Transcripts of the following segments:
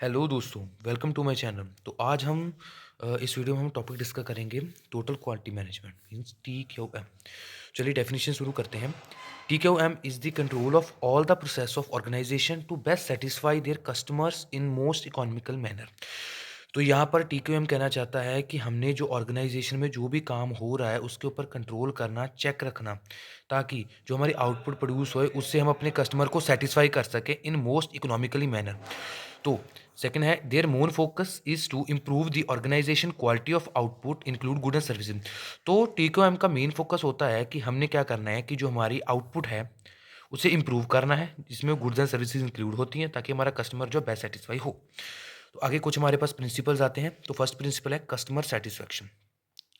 Hello दोस्तों, welcome to my channel. तो आज हम इस वीडियो में हम टॉपिक डिस्कस करेंगे total quality management means TQM। चलिए डेफिनेशन शुरू करते हैं। TQM is the control of all the process of organisation to best satisfy their customers in most economical manner. तो यहाँ पर TQM कहना चाहता है कि हमने जो ऑर्गेनाइजेशन में जो भी काम हो रहा है उसके ऊपर कंट्रोल करना, चेक रखना, ताकि जो हमारी आउटपुट प्रोड्यूस होए उससे हम अपने कस्टमर को सेटिस्फाई कर सकें इन मोस्ट इकोनॉमिकली मैनर। तो सेकंड है their main focus is to improve the organisation quality of output include good and services. तो TQM का मेन फोकस होता है कि हमने क्या करना है कि जो हमारी आउटपुट है उसे इम्प्रूव करना है, जिसमें गुड्स एंड सर्विसेज इंक्लूड होती हैं, ताकि हमारा कस्टमर जो बेस्ट सेटिस्फाई हो। तो आगे कुछ हमारे पास प्रिंसिपल्स आते हैं। तो फर्स्ट प्रिंसिपल है कस्टमर सेटिस्फैक्शन।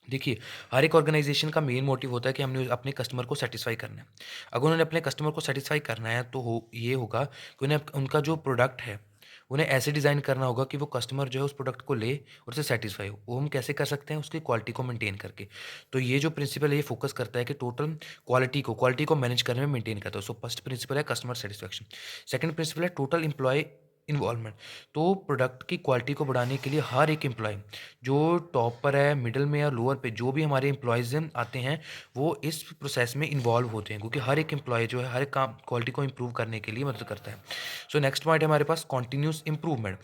देखिए, हर एक ऑर्गेनाइजेशन का मेन मोटिव होता है कि हमने अपने कस्टमर को सेटिस्फाई करना है। अगर उन्होंने अपने कस्टमर को सेटिस्फाई करना है तो ये होगा कि उन्हें उनका जो प्रोडक्ट है उन्हें ऐसे डिज़ाइन करना होगा कि वो कस्टमर जो है उस प्रोडक्ट को ले और उससे सेटिस्फाई हो। वो हम कैसे कर सकते हैं? उसकी क्वालिटी को मेंटेन करके। तो ये जो प्रिंसिपल है ये फोकस करता है कि टोटल क्वालिटी को मैनेज करने में मेंटेन करता है। सो फर्स्ट प्रिंसिपल है कस्टमर सेटिस्फैक्शन। सेकंड प्रिंसिपल है टोटल एम्प्लॉय इन्वॉल्वमेंट। तो प्रोडक्ट की क्वालिटी को बढ़ाने के लिए हर एक एम्प्लॉय, जो टॉप पर है, मिडल में या लोअर पे जो भी हमारे एम्प्लॉयज़ आते हैं, वो इस प्रोसेस में इन्वॉल्व होते हैं, क्योंकि हर एक एम्प्लॉय जो है हर एक काम क्वालिटी को इम्प्रूव करने के लिए मदद करता है। सो नेक्स्ट पॉइंट है हमारे पास कॉन्टिन्यूस इम्प्रूवमेंट।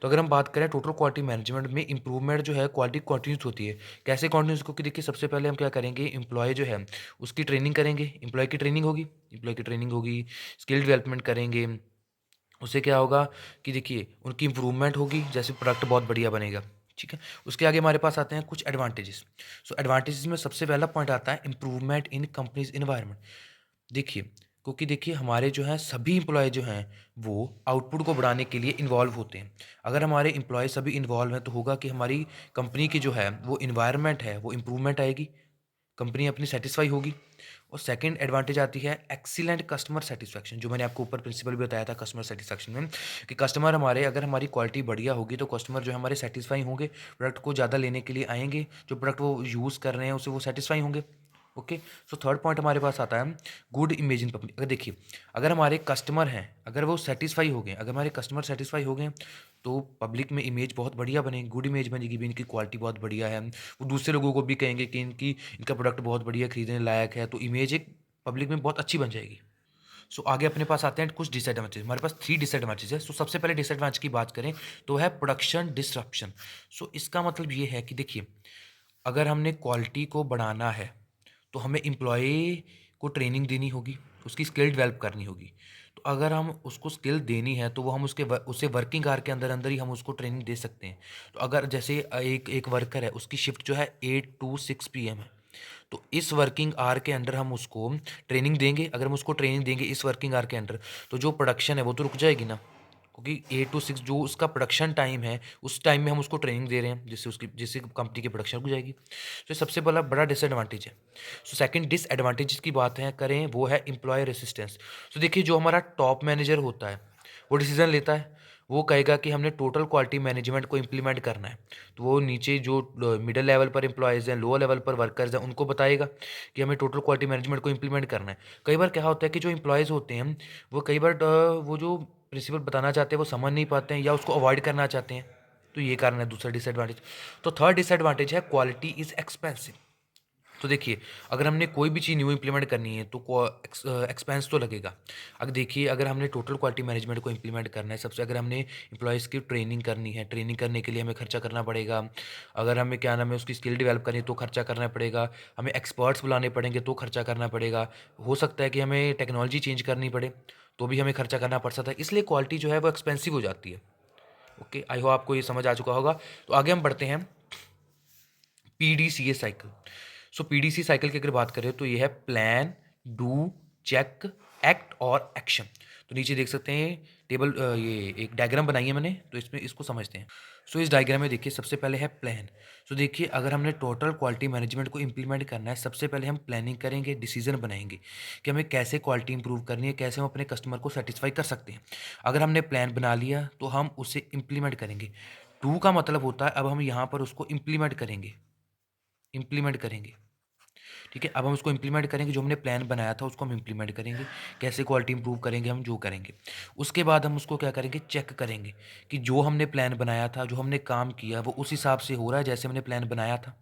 तो अगर हम बात करें टोटल क्वालिटी मैनेजमेंट में इम्प्रूवमेंट जो है क्वालिटी कॉन्टिन्यूस होती है। कैसे कॉन्टिन्यूस? क्योंकि देखिए सबसे पहले हम क्या करेंगे, एम्प्लॉय जो है उसकी ट्रेनिंग करेंगे। एम्प्लॉय की ट्रेनिंग होगी, स्किल डेवलपमेंट करेंगे। उससे क्या होगा कि देखिए उनकी इम्प्रूवमेंट होगी, जैसे प्रोडक्ट बहुत बढ़िया बनेगा। ठीक है। उसके आगे हमारे पास आते हैं कुछ एडवांटेजेस। सो एडवांटेजेस में सबसे पहला पॉइंट आता है इम्प्रूवमेंट इन कंपनीज इन्वायरमेंट। देखिए, क्योंकि देखिए हमारे जो हैं सभी एम्प्लॉय जो हैं वो आउटपुट को बढ़ाने के लिए इन्वॉल्व होते हैं। अगर हमारे एम्प्लॉय सभी इन्वॉल्व हैं तो होगा कि हमारी कंपनी की जो है वो इन्वायरमेंट है वो इम्प्रूवमेंट आएगी, कंपनी अपनी सेटिस्फाई होगी। और सेकंड एडवांटेज आती है एक्सीलेंट कस्टमर सेटिस्फैक्शन, जो मैंने आपको ऊपर प्रिंसिपल भी बताया था कस्टमर सेटिस्फैक्शन में, कि कस्टमर हमारे, अगर हमारी क्वालिटी बढ़िया होगी तो कस्टमर जो है हमारे सेटिस्फाई होंगे, प्रोडक्ट को ज़्यादा लेने के लिए आएंगे, जो प्रोडक्ट वो यूज़ कर रहे हैं उससे वो सेटिस्फाई होंगे। ओके। सो थर्ड पॉइंट हमारे पास आता है गुड इमेज इन पब्लिक। अगर देखिए, अगर हमारे कस्टमर हैं, अगर वो सेटिस्फाई हो गए, अगर हमारे कस्टमर सेटिस्फाई हो गए तो पब्लिक में इमेज बहुत बढ़िया बनेगी, गुड इमेज बनेगी भी, इनकी क्वालिटी बहुत बढ़िया है। वो दूसरे लोगों को भी कहेंगे कि इनका प्रोडक्ट बहुत बढ़िया, खरीदने लायक है, तो इमेज एक पब्लिक में बहुत अच्छी बन जाएगी। सो आगे अपने पास आते हैं कुछ डिसएडवांटेज। हमारे पास 3 डिसएडवांटेज है। सो सबसे पहले डिसएडवांटेज की बात करें तो है प्रोडक्शन डिसरप्शन। सो इसका मतलब ये है कि देखिए, अगर हमने क्वालिटी को बढ़ाना है तो हमें एम्प्लॉय को ट्रेनिंग देनी होगी, उसकी स्किल डेवलप करनी होगी। तो अगर हम उसको स्किल देनी है तो वो हम उसे वर्किंग आवर के अंदर अंदर ही हम उसको ट्रेनिंग दे सकते हैं। तो अगर जैसे एक एक वर्कर है, उसकी शिफ्ट जो है 8 टू 6 PM है, तो इस वर्किंग आवर के अंडर हम उसको ट्रेनिंग देंगे। अगर हम उसको ट्रेनिंग देंगे इस वर्किंग आवर के अंडर, तो जो प्रोडक्शन है वो तो रुक जाएगी ना, क्योंकि 8 टू 6 जो उसका प्रोडक्शन टाइम है, उस टाइम में हम उसको ट्रेनिंग दे रहे हैं, जिससे कंपनी की प्रोडक्शन रुक जाएगी। तो ये सबसे बड़ा बड़ा डिसएडवांटेज है। सो सेकंड डिसएडवांटेज की बात है करें, वो है एम्प्लॉय रेसिस्टेंस। तो देखिए, जो हमारा टॉप मैनेजर होता है वो डिसीजन लेता है, वो कहेगा कि हमने टोटल क्वालिटी मैनेजमेंट को इम्प्लीमेंट करना है। तो वो नीचे जो मिडल लेवल पर एम्प्लॉयज़ हैं, लोअर लेवल पर वर्कर्स हैं, उनको बताएगा कि हमें टोटल क्वालिटी मैनेजमेंट को इम्प्लीमेंट करना है। कई बार क्या होता है कि जो एम्प्लॉयज़ होते हैं वो कई बार वो जो प्रिंसिपल बताना चाहते हैं वो समझ नहीं पाते हैं या उसको अवॉइड करना चाहते हैं। तो ये कारण है दूसरा डिसएडवांटेज। तो थर्ड डिसएडवांटेज है क्वालिटी इज़ एक्सपेंसिव। तो देखिए, अगर हमने कोई भी चीज़ न्यू इम्प्लीमेंट करनी है तो एक्सपेंस तो लगेगा। अब देखिए, अगर हमने टोटल क्वालिटी मैनेजमेंट को इम्प्लीमेंट करना है, सबसे अगर हमने एम्प्लॉयज़ की ट्रेनिंग करनी है, ट्रेनिंग करने के लिए हमें खर्चा करना पड़ेगा। अगर हमें क्या नाम है उसकी स्किल डेवलप करनी है तो खर्चा करना पड़ेगा। हमें एक्सपर्ट्स बुलाने पड़ेंगे तो खर्चा करना पड़ेगा। हो सकता है कि हमें टेक्नोलॉजी चेंज करनी पड़े, तो भी हमें खर्चा करना पड़ सकता है। इसलिए क्वालिटी जो है वो एक्सपेंसिव हो जाती है। ओके, आई होप आपको ये समझ आ चुका होगा। तो आगे हम बढ़ते हैं PDCA साइकिल। सो PDC साइकिल की अगर बात करें तो ये है प्लान, डू, चेक, एक्ट और एक्शन। तो नीचे देख सकते हैं टेबल, ये एक डायग्राम बनाई है मैंने, तो इसमें इसको समझते हैं। सो इस डायग्राम में देखिए सबसे पहले है प्लान। सो देखिए, अगर हमने टोटल क्वालिटी मैनेजमेंट को इम्प्लीमेंट करना है, सबसे पहले हम प्लानिंग करेंगे, डिसीजन बनाएंगे कि हमें कैसे क्वालिटी इंप्रूव करनी है, कैसे हम अपने कस्टमर को सेटिस्फाई कर सकते हैं। अगर हमने प्लान बना लिया तो हम उसे इम्प्लीमेंट करेंगे। डू का मतलब होता है अब हम यहाँ पर उसको इम्प्लीमेंट करेंगे। ठीक है, अब हम उसको इम्प्लीमेंट करेंगे, जो हमने प्लान बनाया था उसको हम इम्प्लीमेंट करेंगे, कैसे क्वालिटी इंप्रूव करेंगे हम जो करेंगे। उसके बाद हम उसको क्या करेंगे, चेक करेंगे कि जो हमने प्लान बनाया था, जो हमने काम किया वो उस हिसाब से हो रहा है जैसे हमने प्लान बनाया था।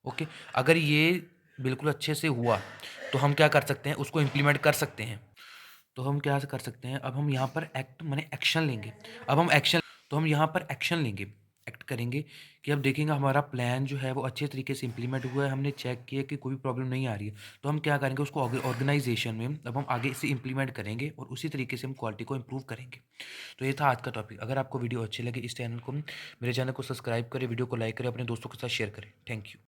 ओके, अगर ये बिल्कुल अच्छे से हुआ तो हम क्या कर सकते हैं, उसको इम्प्लीमेंट कर सकते हैं। तो हम क्या कर सकते हैं, अब हम यहाँ पर एक्ट माने एक्शन लेंगे। अब हम एक्शन तो हम यहाँ पर एक्शन लेंगे, एक्ट करेंगे कि अब देखेंगे हमारा प्लान जो है वो अच्छे तरीके से इम्प्लीमेंट हुआ है, हमने चेक किया कि कोई प्रॉब्लम नहीं आ रही है। तो हम क्या करेंगे, उसको ऑर्गेनाइजेशन में अब हम आगे इसे इम्प्लीमेंट करेंगे और उसी तरीके से हम क्वालिटी को इम्प्रूव करेंगे। तो ये था आज का टॉपिक। अगर आपको वीडियो अच्छी लगे, इस चैनल को, मेरे चैनल को सब्सक्राइब करें, वीडियो को लाइक करें, अपने दोस्तों के साथ शेयर करें। Thank you.